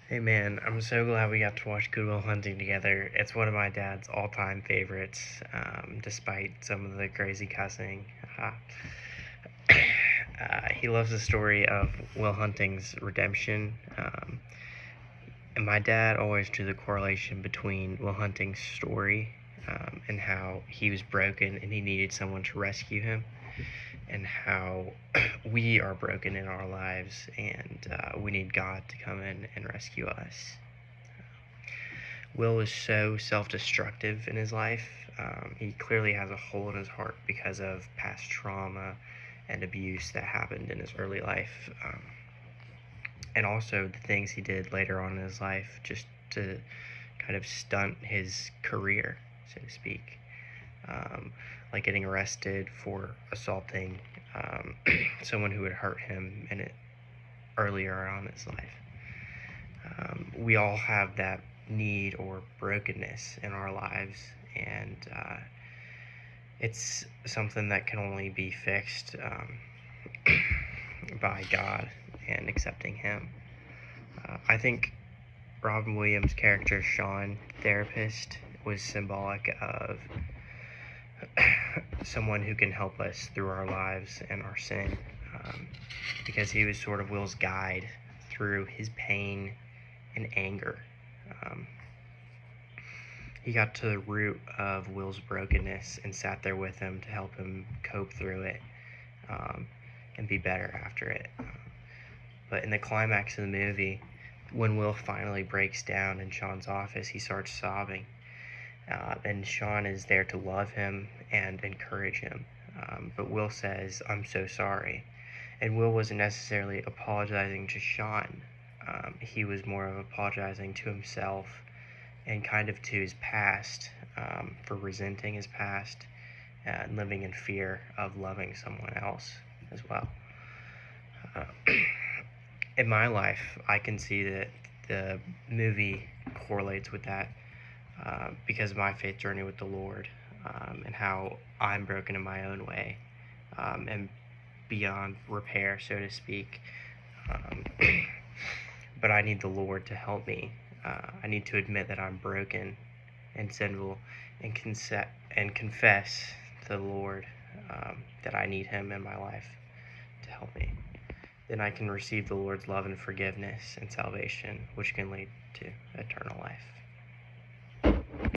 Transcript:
Hey man, I'm so glad we got to watch Good Will Hunting together. It's one of my dad's all-time favorites, despite some of the crazy cussing. Uh, he loves the story of Will Hunting's redemption, and my dad always drew the correlation between Will Hunting's story and how he was broken and he needed someone to rescue him, and how we are broken in our lives and we need God to come in and rescue us. Will is so self destructive in his life. He clearly has a hole in his heart because of past trauma and abuse that happened in his early life. And also the things he did later on in his life just to kind of stunt his career, so to speak. Like getting arrested for assaulting someone who had hurt him in it earlier on in his life. We all have that need or brokenness in our lives, and it's something that can only be fixed by God and accepting Him. I think Robin Williams' character, Sean, therapist, was symbolic of someone who can help us through our lives and our sin, because he was sort of Will's guide through his pain and anger. Um, he got to the root of Will's brokenness and sat there with him to help him cope through it um, and be better after it. But in the climax of the movie, when Will finally breaks down in Sean's office, he starts sobbing. And Sean is there to love him and encourage him. But Will says, "I'm so sorry." And Will wasn't necessarily apologizing to Sean. He was more of apologizing to himself and kind of to his past, for resenting his past and living in fear of loving someone else as well. Uh, in my life, I can see that the movie correlates with that because of my faith journey with the Lord, and how I'm broken in my own way, and beyond repair, so to speak. Um, but I need the Lord to help me. I need to admit that I'm broken and sinful, and confess to the Lord that I need Him in my life to help me. Then I can receive the Lord's love and forgiveness and salvation, which can lead to eternal life.